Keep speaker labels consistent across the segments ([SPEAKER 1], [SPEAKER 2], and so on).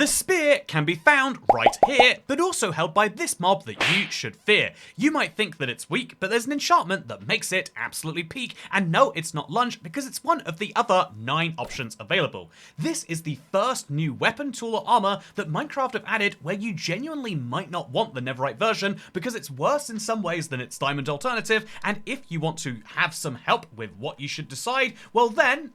[SPEAKER 1] The spear can be found right here, but also held by this mob that you should fear. You might think that it's weak, but there's an enchantment that makes it absolutely peak, and no, it's not lunge because it's one of the other 9 options available. This is the first new weapon, tool, or armor that Minecraft have added where you genuinely might not want the Netherite version because it's worse in some ways than its diamond alternative, and if you want to have some help with what you should decide, well then,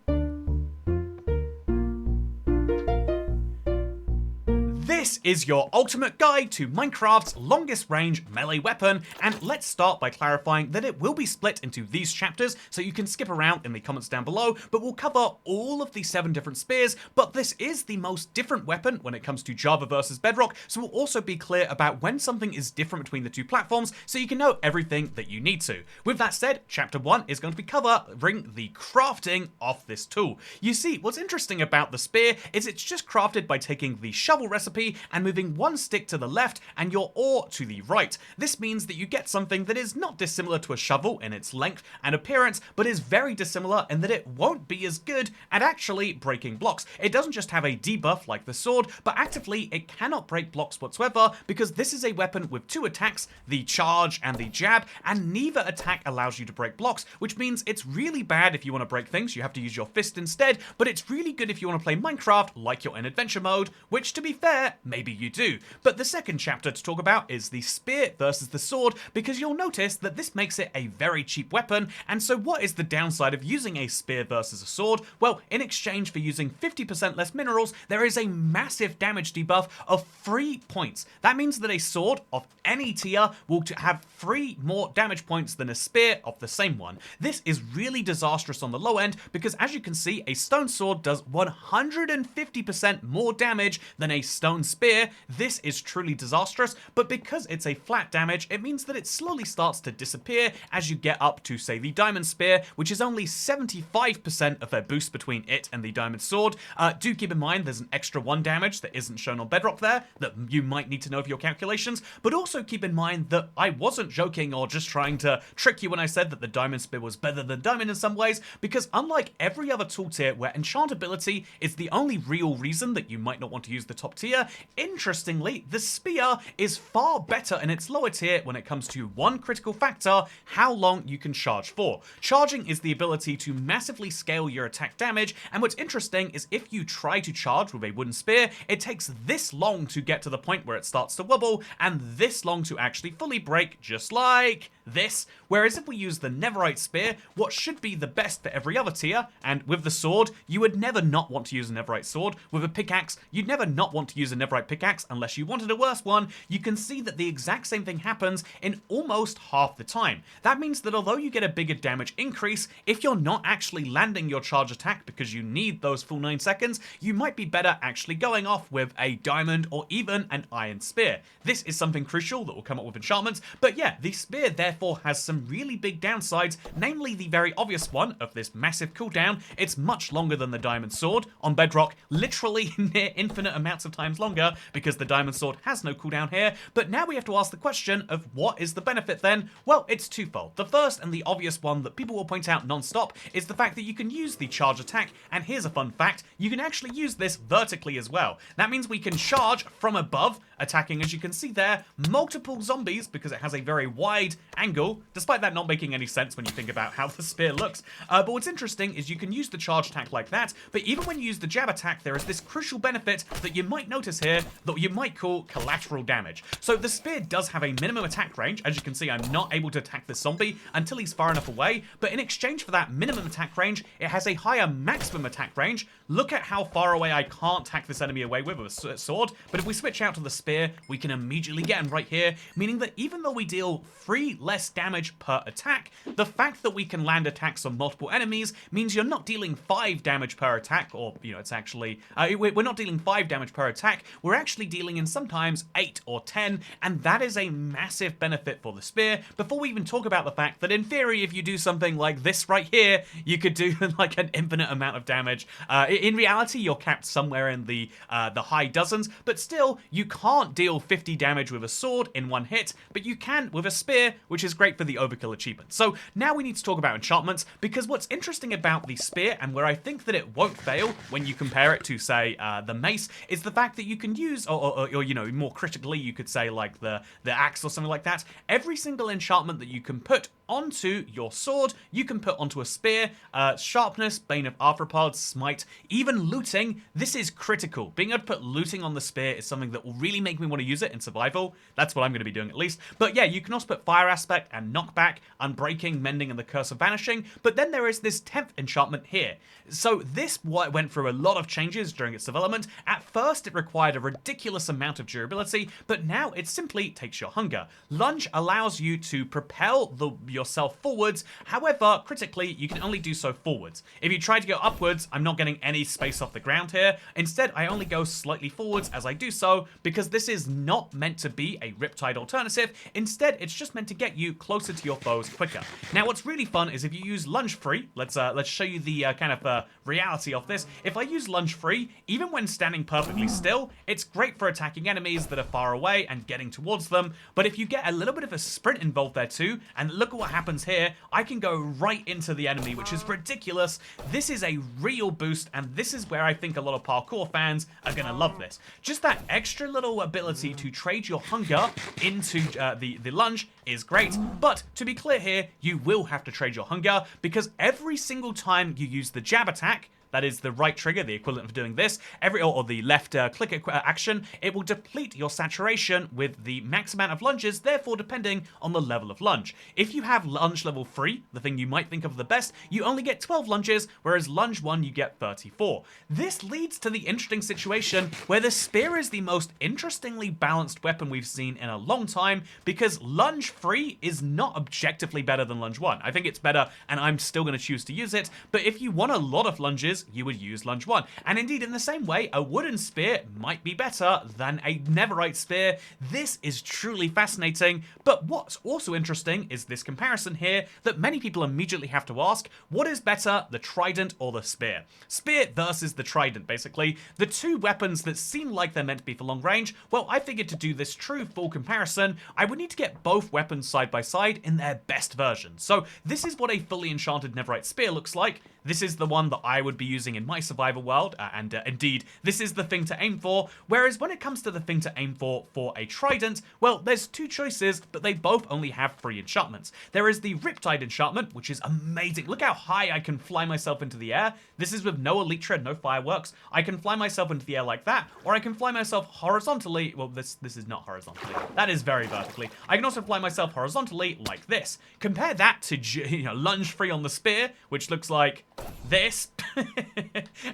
[SPEAKER 1] this is your ultimate guide to Minecraft's longest range melee weapon, and let's start by clarifying that it will be split into these chapters, so you can skip around in the comments down below, but we'll cover all of the 7 different spears, but this is the most different weapon when it comes to Java versus Bedrock, so we'll also be clear about when something is different between the 2 platforms, so you can know everything that you need to. With that said, chapter 1 is going to be covering the crafting of this tool. You see, what's interesting about the spear is it's just crafted by taking the shovel recipe and moving one stick to the left and your ore to the right. This means that you get something that is not dissimilar to a shovel in its length and appearance, but is very dissimilar in that it won't be as good at actually breaking blocks. It doesn't just have a debuff like the sword, but actively it cannot break blocks whatsoever because this is a weapon with 2 attacks, the charge and the jab, and neither attack allows you to break blocks, which means it's really bad if you want to break things, you have to use your fist instead, but it's really good if you want to play Minecraft like you're in adventure mode, which to be fair, maybe you do. But the second chapter to talk about is the spear versus the sword, because you'll notice that this makes it a very cheap weapon. And so what is the downside of using a spear versus a sword? Well, in exchange for using 50% less minerals, there is a massive damage debuff of 3 points. That means that a sword of any tier will have 3 more damage points than a spear of the same one. This is really disastrous on the low end because, as you can see, a stone sword does 150% more damage than a stone spear. This is truly disastrous, but because it's a flat damage, it means that it slowly starts to disappear as you get up to, say, the diamond spear, which is only 75% of their boost between it and the diamond sword. Do keep in mind there's an extra 1 damage that isn't shown on Bedrock there that you might need to know for your calculations, but also keep in mind that I wasn't joking or just trying to trick you when I said that the diamond spear was better than diamond in some ways, because unlike every other tool tier where enchantability is the only real reason that you might not want to use the top tier, interestingly, the spear is far better in its lower tier when it comes to one critical factor: how long you can charge for. Charging is the ability to massively scale your attack damage, and what's interesting is if you try to charge with a wooden spear, it takes this long to get to the point where it starts to wobble, and this long to actually fully break, just like this. Whereas if we use the Netherite spear, what should be the best for every other tier, and with the sword, you would never not want to use a Netherite sword. With a pickaxe, you'd never not want to use a Netherite pickaxe unless you wanted a worse one. You can see that the exact same thing happens in almost half the time. That means that although you get a bigger damage increase, if you're not actually landing your charge attack because you need those full 9 seconds, you might be better actually going off with a diamond or even an iron spear. This is something crucial that will come up with enchantments, but yeah, the spear therefore has some really big downsides, namely the very obvious one of this massive cooldown. It's much longer than the diamond sword. On Bedrock, literally near infinite amounts of times longer, because the diamond sword has no cooldown here. But now we have to ask the question of what is the benefit then? Well, it's twofold. The first and the obvious one that people will point out non-stop is the fact that you can use the charge attack, and here's a fun fact: you can actually use this vertically as well. That means we can charge from above, attacking, as you can see there, multiple zombies because it has a very wide angle, despite that not making any sense when you think about how the spear looks. But what's interesting is you can use the charge attack like that, but even when you use the jab attack, there is this crucial benefit that you might notice here that you might call collateral damage. So the spear does have a minimum attack range. As you can see, I'm not able to attack this zombie until he's far enough away, but in exchange for that minimum attack range, it has a higher maximum attack range. Look at how far away I can't hack this enemy away with a sword, but if we switch out to the spear, we can immediately get him right here, meaning that even though we deal 3 less damage per attack, the fact that we can land attacks on multiple enemies means you're not dealing 5 damage per attack, or, you know, it's actually, we're not dealing 5 damage per attack, we're actually dealing in sometimes 8 or 10, and that is a massive benefit for the spear, before we even talk about the fact that in theory, if you do something like this right here, you could do like an infinite amount of damage. In reality, you're capped somewhere in the high dozens, but still, you can't deal 50 damage with a sword in one hit, but you can with a spear, which is great for the overkill achievement. So now we need to talk about enchantments, because what's interesting about the spear, and where I think that it won't fail when you compare it to, say, the mace, is the fact that you you can use, or you know, more critically, you could say like the axe or something like that. Every single enchantment that you can put onto your sword, you can put onto a spear. Sharpness, Bane of Arthropods, Smite, even looting. This is critical. Being able to put looting on the spear is something that will really make me want to use it in survival. That's what I'm going to be doing at least. But yeah, you can also put Fire Aspect and Knockback, Unbreaking, Mending, and the Curse of Vanishing. But then there is this 10th enchantment here. So this went through a lot of changes during its development. At first, it required a ridiculous amount of durability, but now it simply takes your hunger. Lunge allows you to propel yourself forwards. However, critically, you can only do so forwards. If you try to go upwards, I'm not getting any space off the ground here. Instead, I only go slightly forwards as I do so, because this is not meant to be a Riptide alternative. Instead, it's just meant to get you closer to your foes quicker. Now, what's really fun is if you use lunge free, let's show you the kind of reality of this. If I use lunge free, even when standing perfectly still, it's great for attacking enemies that are far away and getting towards them. But if you get a little bit of a sprint involved there too, and look at what happens here, I can go right into the enemy, which is ridiculous. This is a real boost, and this is where I think a lot of parkour fans are gonna love this. Just that extra little ability to trade your hunger into the lunge is great, but to be clear here, you will have to trade your hunger, because every single time you use the jab attack, that is the right trigger, the equivalent of doing this, or the left click action, it will deplete your saturation with the max amount of lunges, therefore depending on the level of lunge. If you have lunge level 3, the thing you might think of the best, you only get 12 lunges, whereas lunge 1 you get 34. This leads to the interesting situation where the spear is the most interestingly balanced weapon we've seen in a long time, because lunge 3 is not objectively better than lunge 1. I think it's better, and I'm still going to choose to use it, but if you want a lot of lunges, you would use lunge 1. And indeed, in the same way, a wooden spear might be better than a netherite spear. This is truly fascinating, but what's also interesting is this comparison here that many people immediately have to ask, what is better, the trident or the spear? Spear versus the trident, basically. The two weapons that seem like they're meant to be for long range. Well, I figured to do this true full comparison, I would need to get both weapons side by side in their best version. So this is what a fully enchanted netherite spear looks like. This is the one that I would be using in my survival world, and indeed, this is the thing to aim for. Whereas when it comes to the thing to aim for a trident, well, there's two choices, but they both only have 3 enchantments. There is the Riptide enchantment, which is amazing. Look how high I can fly myself into the air. This is with no elytra, no fireworks. I can fly myself into the air like that, or I can fly myself horizontally. Well, this is not horizontally. That is very vertically. I can also fly myself horizontally like this. Compare that to lunge free on the spear, which looks like this.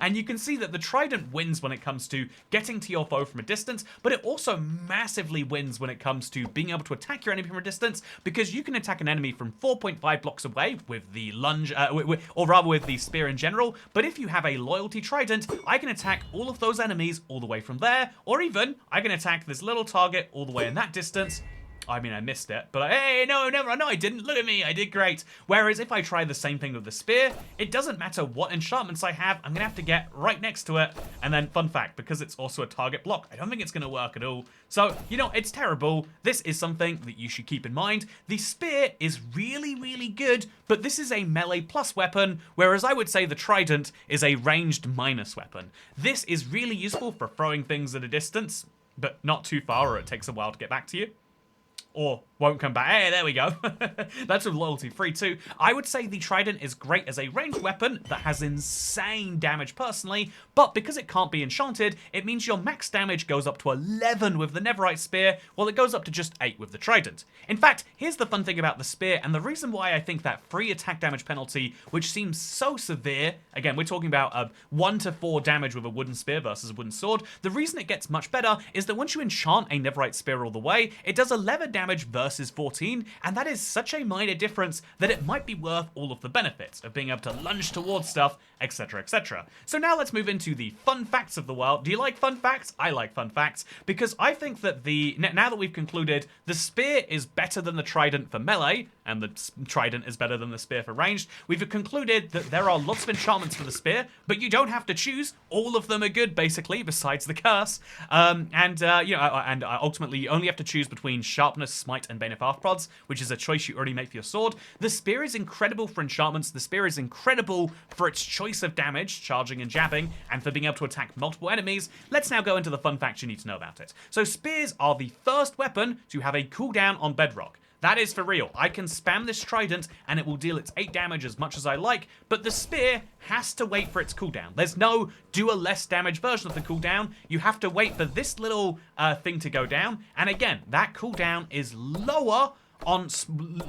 [SPEAKER 1] And you can see that the trident wins when it comes to getting to your foe from a distance, but it also massively wins when it comes to being able to attack your enemy from a distance, because you can attack an enemy from 4.5 blocks away with the lunge, or rather with the spear in general. But if you have a loyalty trident, I can attack all of those enemies all the way from there, or even I can attack this little target all the way in that distance. I mean, I missed it, but hey, no, I didn't. Look at me, I did great. Whereas if I try the same thing with the spear, it doesn't matter what enchantments I have, I'm gonna have to get right next to it. And then, fun fact, because it's also a target block, I don't think it's gonna work at all. So, it's terrible. This is something that you should keep in mind. The spear is really, really good, but this is a melee plus weapon, whereas I would say the trident is a ranged minus weapon. This is really useful for throwing things at a distance, but not too far, or it takes a while to get back to you. Or won't come back. Hey, there we go. That's with loyalty free too. I would say the trident is great as a ranged weapon that has insane damage personally, but because it can't be enchanted, it means your max damage goes up to 11 with the netherite spear, while it goes up to just 8 with the trident. In fact, here's the fun thing about the spear, and the reason why I think that free attack damage penalty, which seems so severe, again, we're talking about 1 to 4 damage with a wooden spear versus a wooden sword, the reason it gets much better is that once you enchant a netherite spear all the way, it does 11 damage versus 14, and that is such a minor difference that it might be worth all of the benefits of being able to lunge towards stuff, etc, etc. So now let's move into the fun facts of the world. Do you like fun facts? I like fun facts, because I think that now that we've concluded the spear is better than the trident for melee, and the Trident is better than the spear for ranged. We've concluded that there are lots of enchantments for the spear, but you don't have to choose. All of them are good, basically, besides the curse. Ultimately, you only have to choose between sharpness, smite, and bane of arthropods, which is a choice you already make for your sword. The spear is incredible for enchantments. The spear is incredible for its choice of damage, charging and jabbing, and for being able to attack multiple enemies. Let's now go into the fun facts you need to know about it. So spears are the first weapon to have a cooldown on Bedrock. That is for real. I can spam this Trident and it will deal its 8 damage as much as I like, but the spear has to wait for its cooldown. There's no do a less damage version of the cooldown. You have to wait for this little thing to go down, and again, that cooldown is lower on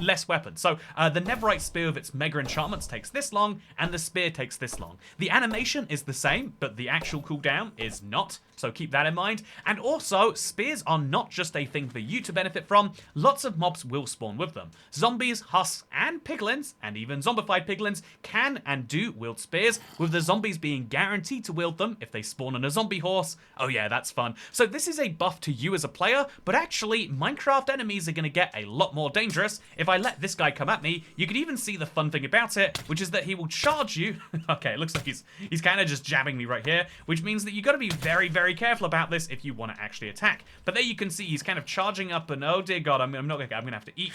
[SPEAKER 1] less weapons. So the Netherite Spear with its mega enchantments takes this long, and the spear takes this long. The animation is the same, but the actual cooldown is not, so keep that in mind. And also, spears are not just a thing for you to benefit from. Lots of mobs will spawn with them. Zombies, husks, and piglins, and even zombified piglins, can and do wield spears, with the zombies being guaranteed to wield them if they spawn on a zombie horse. Oh yeah, that's fun. So this is a buff to you as a player, but actually, Minecraft enemies are going to get a lot more dangerous. If I let this guy come at me, you can even see the fun thing about it, which is that he will charge you. Okay, it looks like he's kind of just jabbing me right here, which means that you got to be very, very careful about this if you want to actually attack. But there you can see he's kind of charging up, and oh dear God, I'm gonna have to eat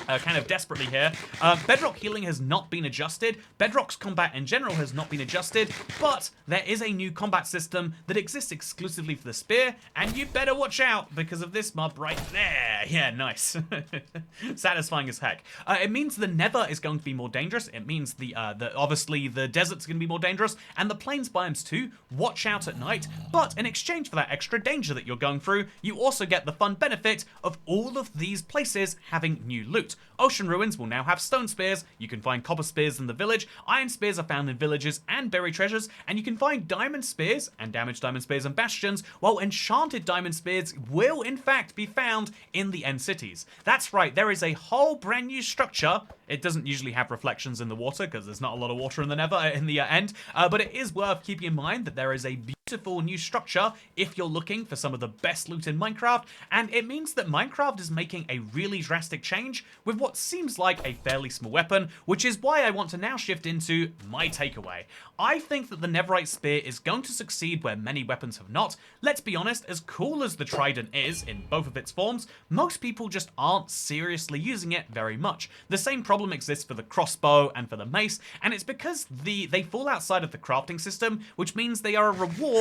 [SPEAKER 1] kind of desperately here. Bedrock healing has not been adjusted. Bedrock's combat in general has not been adjusted, but there is a new combat system that exists exclusively for the spear, and you better watch out because of this mob right there. Yeah, nice. Satisfying as heck. It means the Nether is going to be more dangerous. It means obviously the desert's going to be more dangerous, and the plains biomes too. Watch out at night, but in exchange for that extra danger that you're going through, you also get the fun benefit of all of these places having new loot. Ocean Ruins will now have stone spears. You can find copper spears in the village. Iron spears are found in villages and buried treasures, and you can find diamond spears and damaged diamond spears and bastions, while enchanted diamond spears will in fact be found in the end cities. That's right, there is a whole brand new structure. It doesn't usually have reflections in the water because there's not a lot of water in the Nether in the end, but it is worth keeping in mind that there is a beautiful new structure if you're looking for some of the best loot in Minecraft, and it means that Minecraft is making a really drastic change with what seems like a fairly small weapon, which is why I want to now shift into my takeaway. I think that the Netherite Spear is going to succeed where many weapons have not. Let's be honest, as cool as the Trident is in both of its forms, most people just aren't seriously using it very much. The same problem exists for the crossbow and for the mace, and it's because they fall outside of the crafting system, which means they are a reward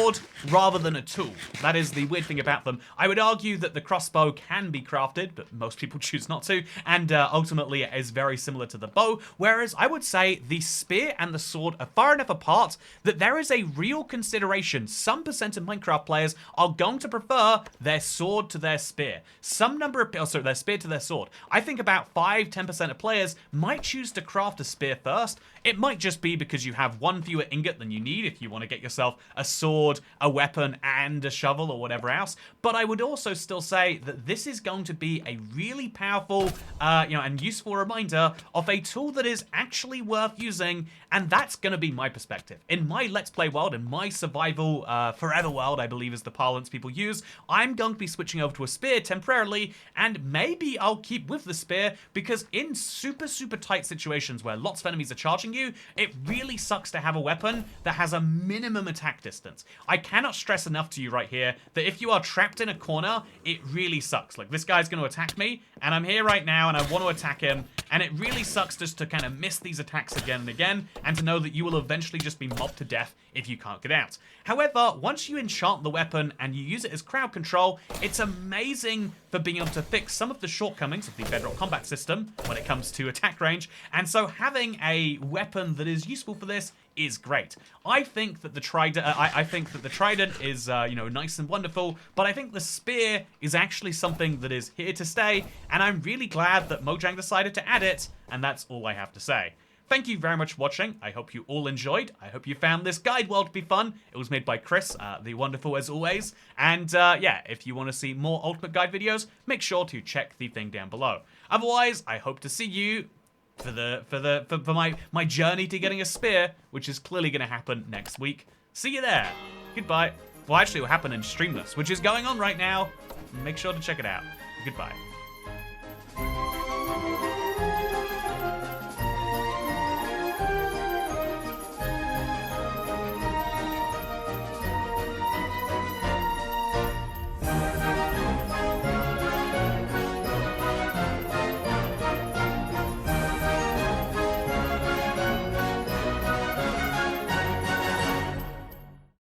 [SPEAKER 1] rather than a tool. That is the weird thing about them. I would argue that the crossbow can be crafted, but most people choose not to, and ultimately it is very similar to the bow, whereas I would say the spear and the sword are far enough apart that there is a real consideration. Some percent of Minecraft players are going to prefer their sword to their spear. Their spear to their sword. I think about 5-10% of players might choose to craft a spear first. It might just be because you have one fewer ingot than you need if you want to get yourself a sword, a weapon, and a shovel or whatever else. But I would also still say that this is going to be a really powerful, and useful reminder of a tool that is actually worth using, and that's going to be my perspective. In my Let's Play world, in my survival forever world, I believe is the parlance people use, I'm going to be switching over to a spear temporarily, and maybe I'll keep with the spear because in super, super tight situations where lots of enemies are charging you, it really sucks to have a weapon that has a minimum attack distance. I cannot stress enough to you right here that if you are trapped in a corner, it really sucks. Like, this guy's going to attack me, and I'm here right now, and I want to attack him, and it really sucks just to kind of miss these attacks again and again, and to know that you will eventually just be mobbed to death if you can't get out. However, once you enchant the weapon and you use it as crowd control, it's amazing for being able to fix some of the shortcomings of the Bedrock combat system when it comes to attack range, and so having a weapon that is useful for this is great. I think that the Trident, is, nice and wonderful, but I think the spear is actually something that is here to stay, and I'm really glad that Mojang decided to add it, and that's all I have to say. Thank you very much for watching. I hope you all enjoyed. I hope you found this guide world to be fun. It was made by Chris, the wonderful as always. And if you want to see more Ultimate Guide videos, make sure to check the thing down below. Otherwise, I hope to see you for my journey to getting a spear, which is clearly going to happen next week. See you there. Goodbye. Well, actually, it will happen in Streamless, which is going on right now. Make sure to check it out. Goodbye.